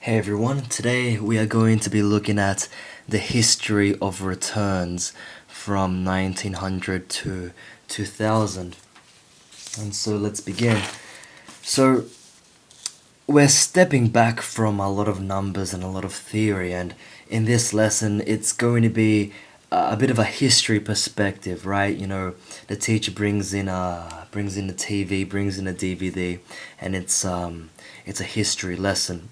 Hey everyone, today we are going to be looking at the history of returns from 1900 to 2000. And so let's begin. So we're stepping back from a lot of numbers and a lot of theory, and in this lesson it's going to be a bit of a history perspective, right? The teacher brings in the TV, brings in a DVD, and it's a history lesson.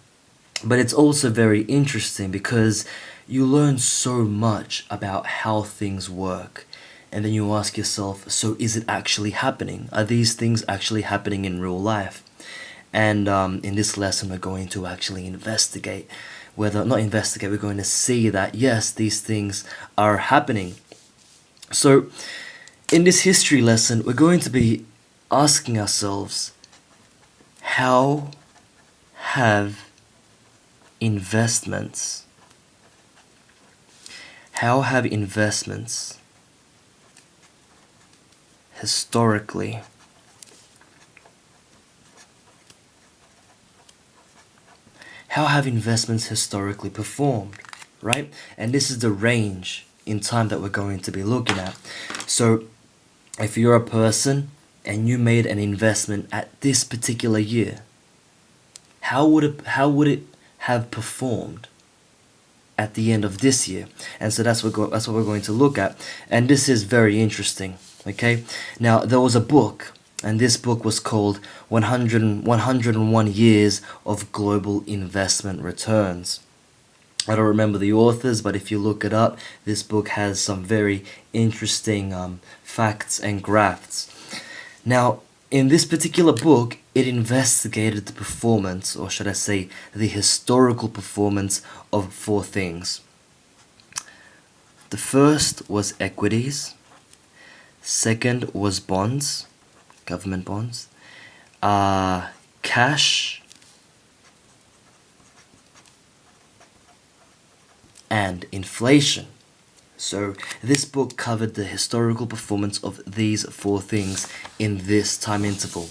But it's also very interesting because you learn so much about how things work. And then you ask yourself, so is it actually happening? Are these things actually happening in real life? And in this lesson, we're going to actually investigate. Not investigate, we're going to see that yes, these things are happening. So, in this history lesson, we're going to be asking ourselves, how have investments how have investments historically performed, right? And this is the range in time that we're going to be looking at. So if you're a person and you made an investment at this particular year, how would it have performed at the end of this year? And so that's what we're going to look at. And this is very interesting, okay? Now, there was a book, and this book was called 101 Years of Global Investment Returns. I don't remember the authors, but if you look it up, this book has some very interesting facts and graphs. Now, in this particular book, it investigated the performance, or should I say, the historical performance of four things. The first was equities. Second was bonds, government bonds. Cash. And inflation. So this book covered the historical performance of these four things in this time interval.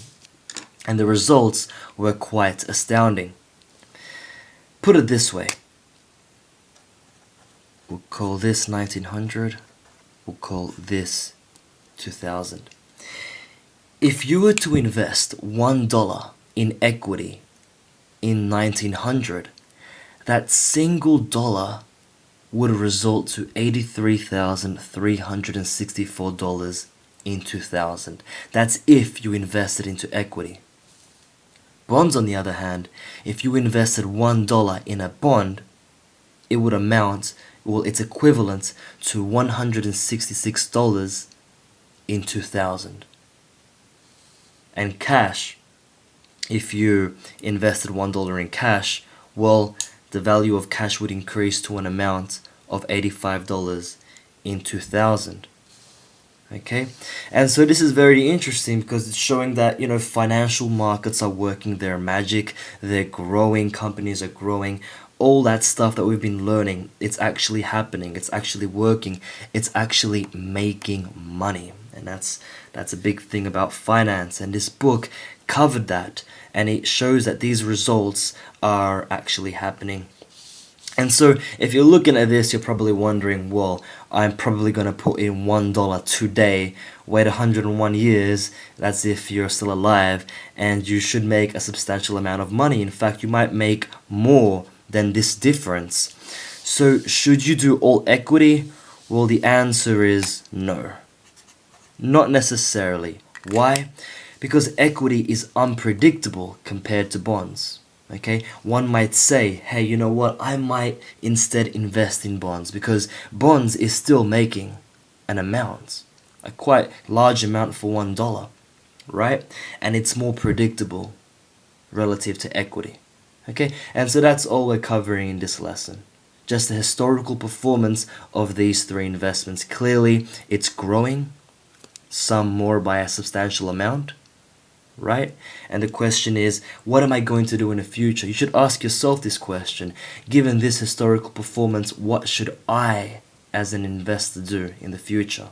And the results were quite astounding. Put it this way. We'll call this 1900. We'll call this 2000. If you were to invest $1 in equity in 1900, that single dollar would result to $83,364 in 2000. That's if you invested into equity. Bonds, on the other hand, if you invested $1 in a bond, it would it's equivalent to $166 in 2000. And cash, if you invested $1 in cash, the value of cash would increase to an amount of $85 in 2000. Okay? And so this is very interesting because it's showing that, financial markets are working their magic, they're growing, companies are growing, all that stuff that we've been learning, it's actually happening, it's actually working, it's actually making money. And that's a big thing about finance, and this book covered that, and it shows that these results are actually happening. And so if you're looking at this, you're probably wondering, well, I'm probably going to put in $1 today, wait 101 years, that's if you're still alive, and you should make a substantial amount of money. In fact, you might make more than this difference. So should you do all equity? Well, the answer is no. Not necessarily. Why? Because equity is unpredictable compared to bonds. Okay, one might say, hey, you know what, I might instead invest in bonds because bonds is still making an amount, a quite large amount for $1, right? And it's more predictable relative to equity. Okay, and so that's all we're covering in this lesson. Just the historical performance of these three investments. Clearly, it's growing, some more by a substantial amount, right? And the question is, what am I going to do in the future? You should ask yourself this question. Given this historical performance, what should I, as an investor, do in the future?